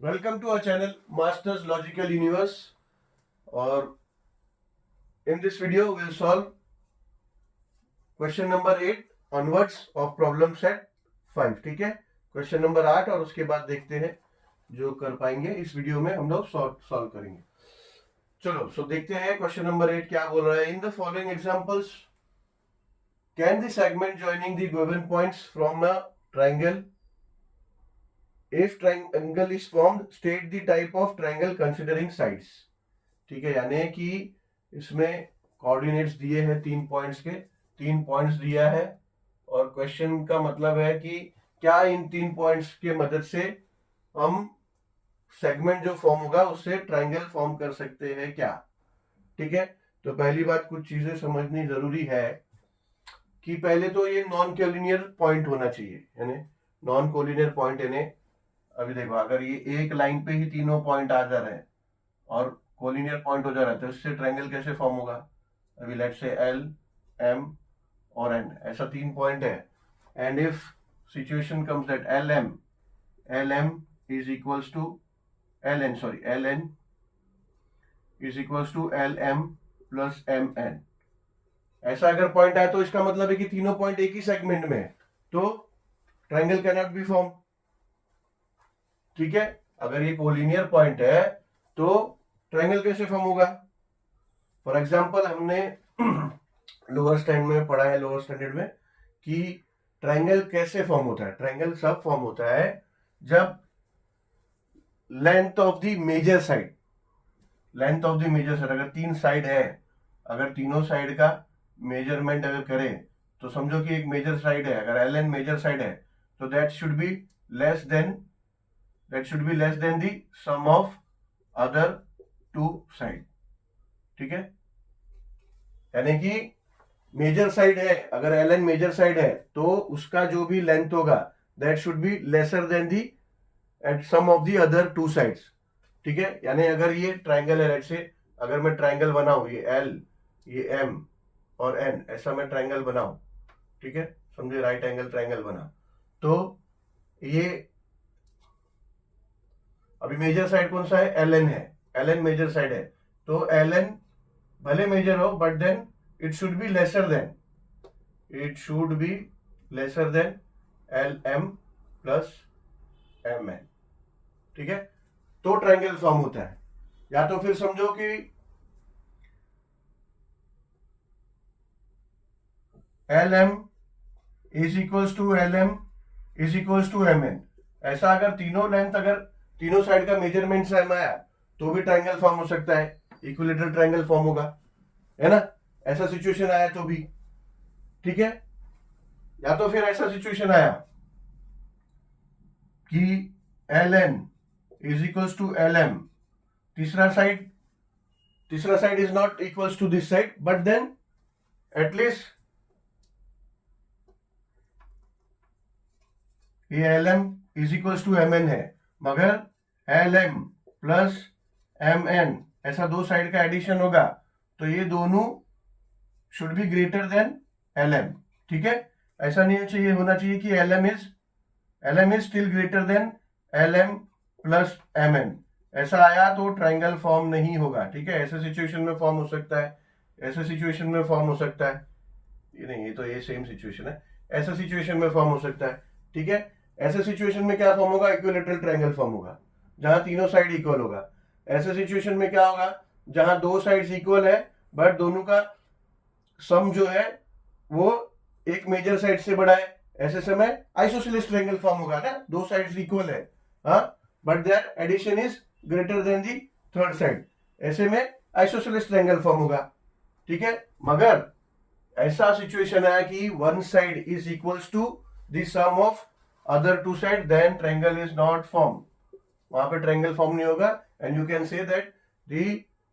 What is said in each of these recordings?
Welcome to our channel Masters Logical Universe. और in this video we'll solve question number 8 onwards of problem set 5. ठीक है, question number 8 और उसके बाद देखते हैं जो कर पाएंगे इस वीडियो में हम लोग सॉल्व करेंगे. चलो सो देखते हैं क्वेश्चन नंबर 8 क्या बोल रहा है. In the following examples can the segment joining the given points from a triangle. If triangle is formed, state the type of triangle considering sides. ठीक है, यानी कि इसमें कोऑर्डिनेट्स दिए हैं 3 पॉइंट्स के, 3 पॉइंट्स दिया है और क्वेश्चन का मतलब है कि क्या इन 3 पॉइंट्स के मदद से हम सेगमेंट जो फॉर्म होगा उससे ट्रायंगल फॉर्म कर सकते हैं क्या. ठीक है, तो पहली बात कुछ चीजें समझनी जरूरी है कि पहले तो ये नॉन कोलिनियर पॉइंट होना चाहिए. यानी नॉन कोलिनियर पॉइंट यानी अभी देखो अगर ये एक लाइन पे ही तीनों पॉइंट आ जा रहे हैं और कोलिनियर पॉइंट हो जा रहा है तो इससे ट्रायंगल कैसे फॉर्म होगा. अभी लेट्स से एल एम और एन ऐसा 3 पॉइंट है. And if situation comes that L M is equals to L N is equals to L M plus M N, ऐसा अगर पॉइंट आए तो इसका मतलब है कि तीनों पॉइंट एक ही सेगमेंट में है, तो triangle can not be form. ठीक है, अगर ये कोलिनियर पॉइंट है तो ट्रायंगल कैसे फॉर्म होगा. फॉर एग्जांपल हमने लोअर स्टैंडर्ड में पढ़ा है, लोअर स्टैंडर्ड में कि ट्रायंगल कैसे फॉर्म होता है. ट्रायंगल सब फॉर्म होता है जब length of the major side अगर 3 साइड है, अगर तीनों साइड का मेजरमेंट अगर करें तो समझो कि एक मेजर साइड है, अगर एल एन मेजर साइड है तो that should be less than the sum of other 2 side. ठीक है, यानी कि मेजर साइड है, अगर एल एन मेजर साइड है तो उसका जो भी लेंथ होगा that should be lesser than the at sum of the other 2 sides. ठीक है, यानी अगर ये ट्रायंगल है, लेट्स से अगर मैं ट्रायंगल बनाऊं, ये एल ये एम और एन ऐसा मैं ट्रायंगल बनाऊं, ठीक है, समझे, राइट एंगल ट्रायंगल बना, तो ये अभी मेजर साइड कौन सा है, एल एन है, एल एन मेजर साइड है, तो एल एन भले मेजर हो but then it should be lesser than L M plus M N. ठीक है, तो ट्रायंगल फॉर्म होता है. या तो फिर समझो कि L M is equals to L M is equals to M N, ऐसा अगर तीनों लेंथ अगर तीनों साइड का मेजरमेंट सेम आया तो भी ट्रायंगल फॉर्म हो सकता है, इक्विलेटरल ट्रायंगल फॉर्म होगा, है ना. ऐसा सिचुएशन आया तो भी. ठीक है, या तो फिर ऐसा सिचुएशन आया कि L N is equals to L M, तीसरा side is not equals to this side but then at least ये L M is equals to M N है, मगर L M plus M N ऐसा 2 साइड का addition होगा तो ये दोनों should be greater than L M. ठीक है, ऐसा नहीं चाहिए, होना चाहिए कि L M is still greater than L M plus M N. ऐसा आया तो ट्रायंगल फॉर्म नहीं होगा. ठीक है, ऐसे सिचुएशन में फॉर्म हो सकता है, ऐसे सिचुएशन में फॉर्म हो सकता है, ये नहीं, ये तो ये सेम सिचुएशन है, ऐसा सिचुएशन में फॉर्म हो सकता है. ठीक है, ऐसे सिचुएशन में क्या फॉर्म होगा, इक्विलेटरल ट्रायंगल फॉर्म होगा जहां तीनों साइड इक्वल होगा. ऐसे सिचुएशन में क्या होगा, जहां 2 साइड्स इक्वल है बट दोनों का सम जो है वो एक मेजर साइड से बड़ा है, ऐसे समय आइसोसेलेस ट्रायंगल फॉर्म होगा ना. 2 साइड्स इक्वल है, हाँ, but their addition is greater than the third side, ऐसे में आइसोसेलेस ट्रायंगल फॉर्म होगा. ठीक है, मगर ऐसा सिचुएशन है कि 1 side is equals to the sum of other 2 side, then triangle is not form. वहां पे ट्रायंगल फॉर्म नहीं होगा. And you can say that the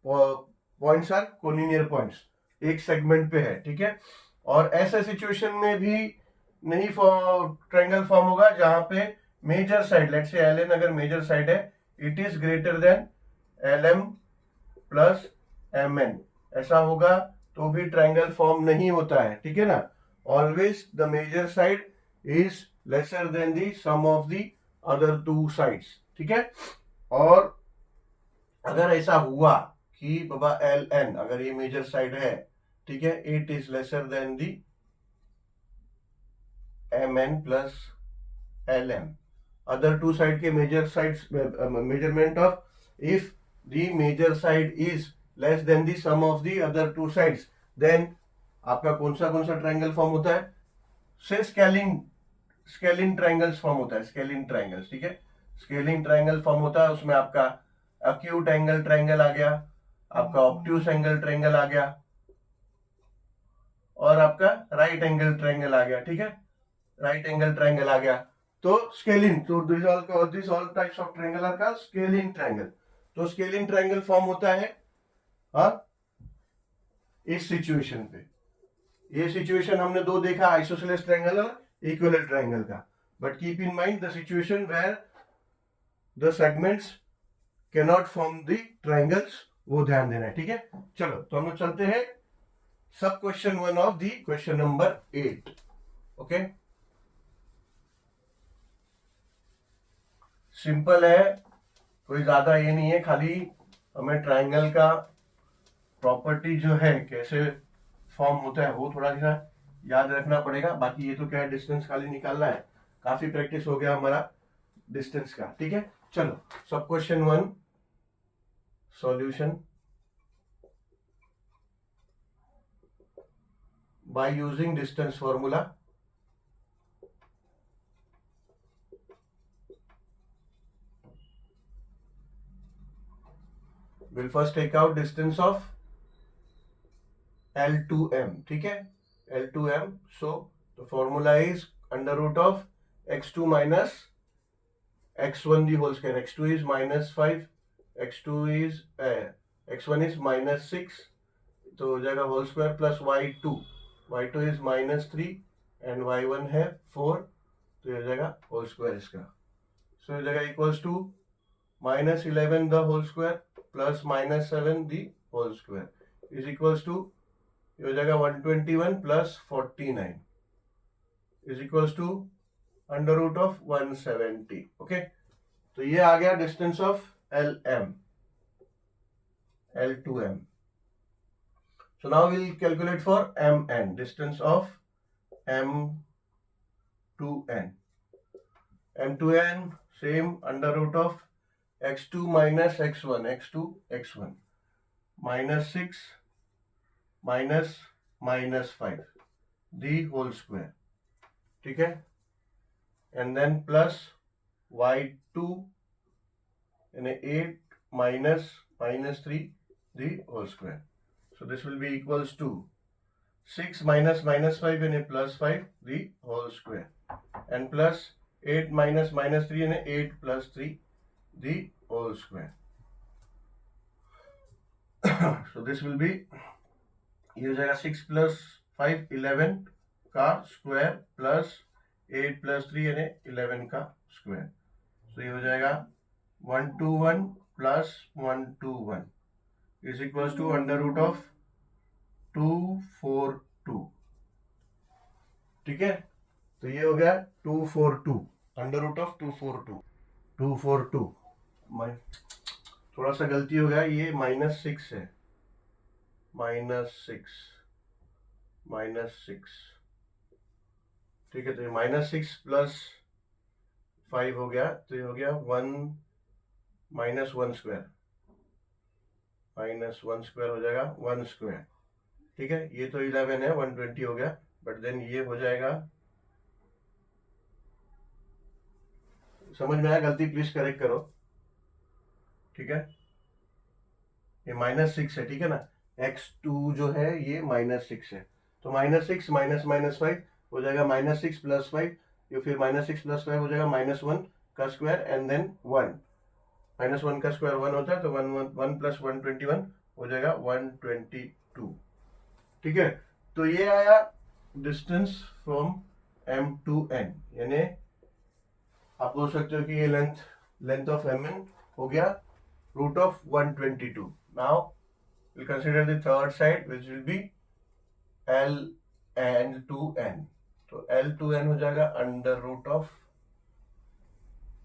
points are collinear points, एक सेगमेंट पे है. ठीक है, और ऐसे सिचुएशन में भी नहीं ट्रायंगल फॉर्म होगा जहां पे major side, let's say L N अगर मेजर साइड है, it is greater than L M plus M N, ऐसा होगा तो भी ट्रायंगल फॉर्म नहीं होता है. ठीक है ना, always the major side is lesser than the sum of the other 2 sides. ठीक है, और अगर ऐसा हुआ कि बाबा एल एन, अगर ये मेजर साइड है, ठीक है, it is lesser than the M N plus L M, other two side के major sides, measurement of, if the major side is less than the sum of the other two sides, then आपका कौन सा triangle form होता है, से scalene triangles form होता है, scalene triangles, ठीक है, स्केलिन ट्रायंगल फॉर्म होता है। उसमें आपका अक्यूट एंगल ट्रायंगल आ गया, आपका ऑब्ट्यूस एंगल ट्रायंगल आ गया, और आपका राइट एंगल ट्रायंगल आ गया, ठीक है, राइट एंगल ट्रायंगल आ गया। तो स्केलिन, तो this all types of triangle are called scalene triangle. तो स्केलिन ट्रायंगल फॉर्म होता है इस सिचुएशन पे। ये सिचुएशन हमने दो देखा, आइसोसेलेस ट्रायंगल और इक्विलेटरल ट्रायंगल का। But keep in mind the situation where the segments can not form the triangles, वो ध्यान देना है, ठीक है। चलो तो हम लोग चलते हैं सब question 1 of the question number 8। Okay, simple है, कोई ज्यादा ये नहीं है, खाली हमें ट्रायंगल का प्रॉपर्टी जो है कैसे फॉर्म होता है वो थोड़ा सा याद रखना पड़ेगा। बाकी ये तो क्या है, डिस्टेंस खाली निकालना है, काफी प्रैक्टिस हो गया हमारा डिस्टेंस का, ठीक है। चलो सब question 1 solution by using distance formula. Will first take out distance of L2M, ठीक है, L2M। So the formula is under root of x2 minus x1 the whole square, x2 is -5, x2 is x1 is -6, तो हो जाएगा whole square plus y2 is -3 and y1 है 4, तो ये हो जाएगा होल स्क्वायर इसका। सो हो जाएगा equals to -11 the whole square plus -7 the whole square is equals to, ये हो जाएगा 121 plus 49 is equals to under root of 170। Okay, तो ये आ गया distance of L2M। So now we'll calculate for MN, distance of M2N। M2N same, under root of x2 minus x1, x2 x1 -6 minus -5 the whole square, ठीक है, and then plus y2 and 8 minus -3 the whole square. So this will be equals to 6 minus -5 and a plus 5 the whole square, and plus 8 minus -3 and 8 plus 3 the whole square. So this will be, ये हो जाएगा 6 plus 5 11 का square plus 8 plus 3 यानी 11 का square. तो ये हो जाएगा 121 plus 121 is equals to under root of 242, ठीक है। तो ये हो गया 242, अंडर रूट ऑफ 242। थोड़ा सा गलती हो गया, ये -6 है, -6, ठीक है। तो ये -6 प्लस 5 हो गया, तो ये हो गया 1 -1 स्क्वायर, -1 स्क्वायर हो जाएगा 1 स्क्वायर, ठीक है। ये तो 11 है, 120 हो गया, बट देन ये हो जाएगा, समझ में आया, गलती प्लीज करेक्ट करो, ठीक है। ये -6 है, ठीक है ना, x2 जो है ये -6 है, तो -6 माइनस 5 हो जाएगा -6 प्लस 5, ये फिर -6 प्लस 5 हो जाएगा -1 का स्क्वायर एंड देन 1, -1 का स्क्वायर 1 होता है, तो 1 प्लस 121 हो जाएगा 122, ठीक है। तो ये आया distance from M to N, यानी आप बोल सकते हो कि ये लेंथ ऑफ MN हो गया root of 122। Now we'll consider the third side which will be L2N। तो L2N हो जाएगा under root of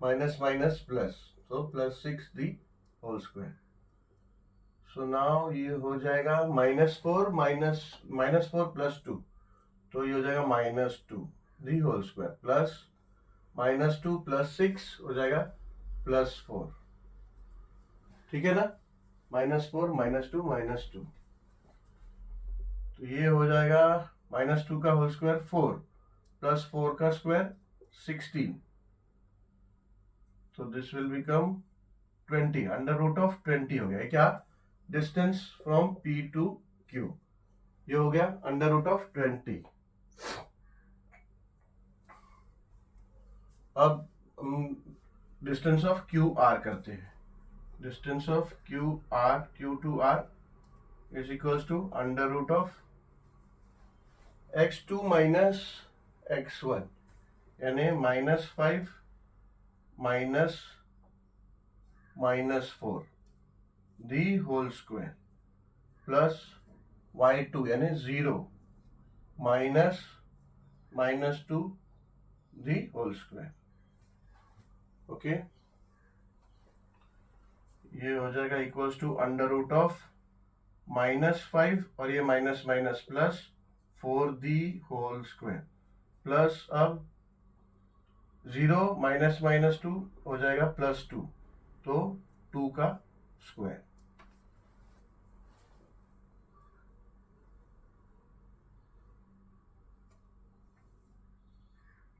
minus minus plus, so plus 6 the whole square. So now ये हो जाएगा minus 4 plus 2, तो ये हो जाएगा -2 the whole square plus -2 plus 6 हो जाएगा +4, ठीक है ना, -4 -2 -2, तो ये हो जाएगा -2 का होल स्क्वायर 4 प्लस 4 का स्क्वायर 16, तो दिस विल बिकम 20, √20 हो गया। क्या distance from P to Q, ये हो गया √20। अब डिस्टेंस ऑफ क्यू आर करते हैं। Distance of Q to R is equals to √x2 minus x1, यानी -5 -4 the whole square plus y2 यानी 0 minus -2 the whole square. Okay, ये हो जाएगा इक्वल्स टू √-5 और ये minus minus plus 4 the whole square plus अब 0 माइनस -2 हो जाएगा +2, तो 2 का स्क्वायर।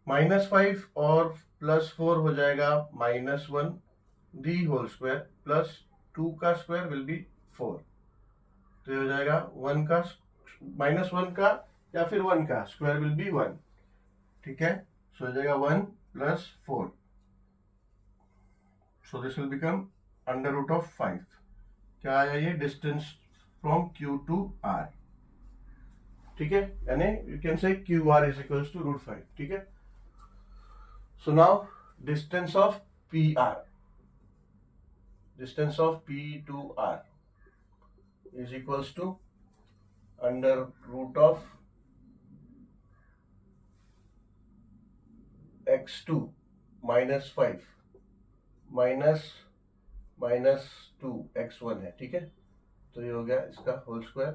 -5 और +4 हो जाएगा -1 दी होल स्क्वायर प्लस 2 का स्क्वायर विल बी 4, तो ये हो जाएगा 1 का -1 का या फिर 1 का स्क्वायर विल बी 1, ठीक है। सो हो जाएगा 1 + 4, सो दिस विल बिकम √5। क्या आया ये, distance from Q to R, ठीक है, यानी you can say QR is equals to √5, ठीक है। So now distance of PR, distance of P to R is equals to √x2 minus 5 minus -2 x1 है, ठीक है, तो ये हो गया इसका होल स्क्वायर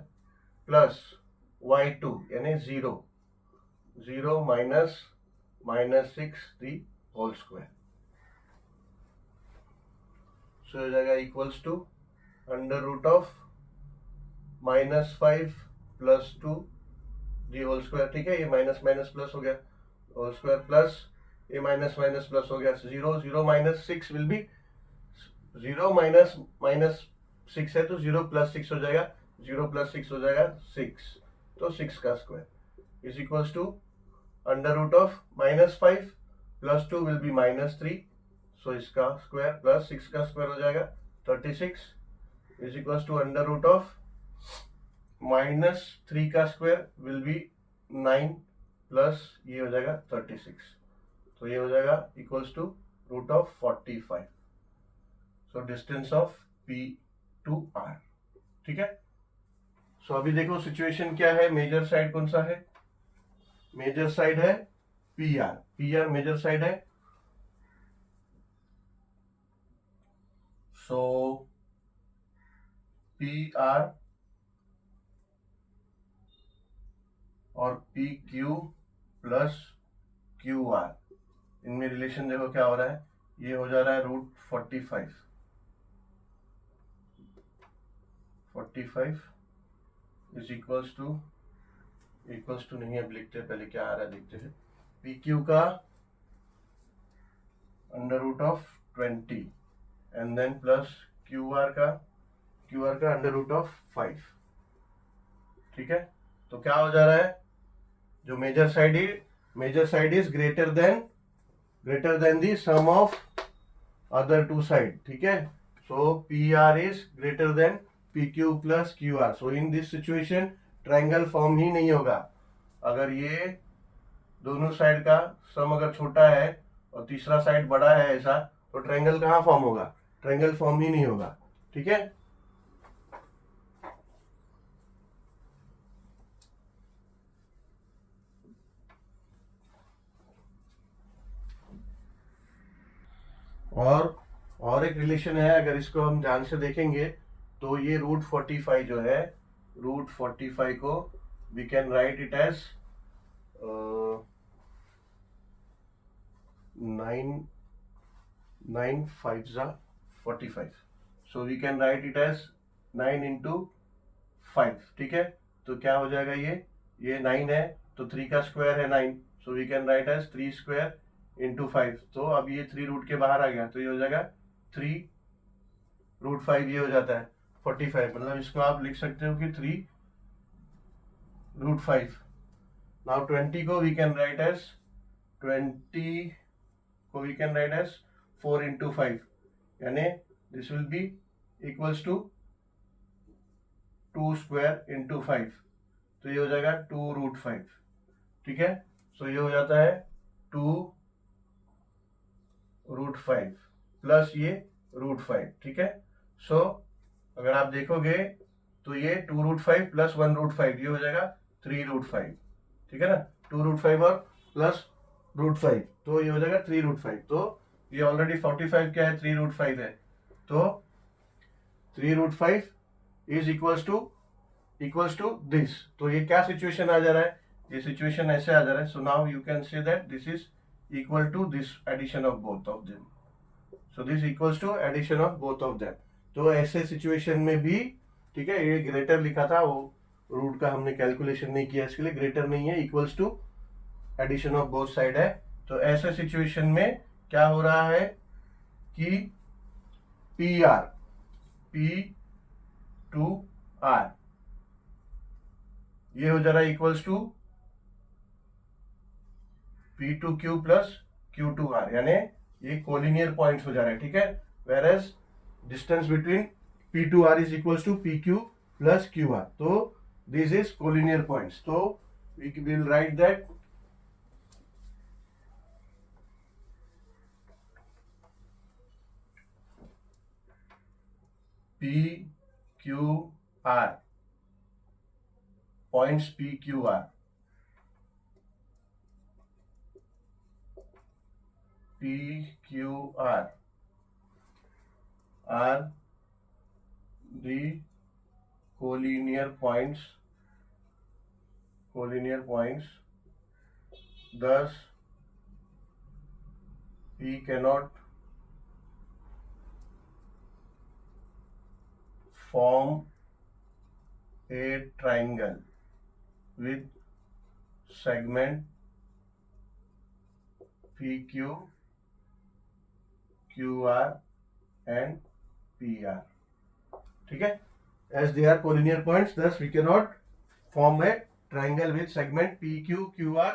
प्लस y2 यानी 0 minus -6 the whole square, so हो जाएगा equals to √-5 + 2 the whole square, ठीक है, ये माइनस माइनस प्लस हो गया होल स्क्वायर प्लस ये माइनस माइनस प्लस हो गया 0 माइनस 6 विल बी 0 माइनस 6 है तो 0 + 6 हो जाएगा, 0 + 6 हो जाएगा 6, तो 6 का square is equals to √-5 + 2 will be -3, so इसका स्क्वायर प्लस 6 का स्क्वायर हो जाएगा 36 इज इक्वल्स टू -3 का स्क्वायर विल बी 9 प्लस ये हो जाएगा 36, तो ये हो जाएगा equals to √45। So distance of P to R, ठीक है। सो अभी देखो सिचुएशन क्या है, मेजर साइड कौन सा है, मेजर साइड है PR मेजर साइड है। सो PR और PQ प्लस QR, इनमें रिलेशन देखो क्या हो रहा है, ये हो जा रहा है √45 इज इक्वल्स टू नहीं, अब लिखते हैं पहले क्या आ रहा है देखते हैं, PQ का √20 एंड देन प्लस QR का √5, ठीक है। तो क्या हो जा रहा है, जो major side is greater than the sum of other two side, ठीक है। So PR is greater than PQ plus QR, so in this situation triangle form ही नहीं होगा। अगर ये दोनों साइड का सम अगर छोटा है और तीसरा साइड बड़ा है ऐसा, तो ट्रायंगल कहाँ फॉर्म होगा, ट्रायंगल फॉर्म ही नहीं होगा, ठीक है। और एक रिलेशन है, अगर इसको हम ध्यान से देखेंगे तो ये √45 जो है, √45 को we can write it as 9 5 45, so we can write it as 9 into 5, ठीक है। तो क्या हो जाएगा, ये 9 है तो 3 का स्क्वायर है 9, so we can write as 3 square into 5। तो अब ये 3 रूट के बाहर आ गया तो ये हो जाएगा 3 √5, ये हो जाता है 45। मतलब इसको आप लिख सकते हो कि 3 √5। नाउ 20 को we can write as 4 into 5, यानी this will be equals to 2 square into 5, तो ये हो जाएगा 2 √5, ठीक है। सो ये हो जाता है 2 √5 प्लस ये √5, ठीक है। सो अगर आप देखोगे तो ये 2 √5 प्लस 1 √5, ये हो जाएगा 3 √5, ठीक है ना। 2 √5 और प्लस √5, तो ये हो जाएगा 3 √5। तो ये ऑलरेडी 45 क्या है, 3 √5 है, तो 3 √5 इज इक्वल्स टू दिस। तो ये क्या सिचुएशन आ जा रहा है, ये सिचुएशन ऐसे आ जा रहा है। So now you can say that this is equal to this addition of both of them. So this equals to addition of both of them. तो ऐसे सिचुएशन में भी, ठीक है, ये ग्रेटर लिखा था, वो रूट का हमने कैलकुलेशन नहीं किया, इसके लिए ग्रेटर नहीं है, equals to addition of both side है। तो ऐसे सिचुएशन में क्या हो रहा है कि P2R ये हो जा रहा है equals to P2Q plus Q2R, यानी ये कोलिनियर पॉइंट्स हो जा रहे हैं, ठीक है। Where as distance between P2R is equals to PQ plus QR, तो दिस इज कोलिनियर पॉइंट्स। तो we will write that PQR points PQR are the collinear points, thus we cannot form a triangle with segment PQ, QR and PR, ठीक है। As they are collinear points, thus we cannot form a triangle with segment PQ, QR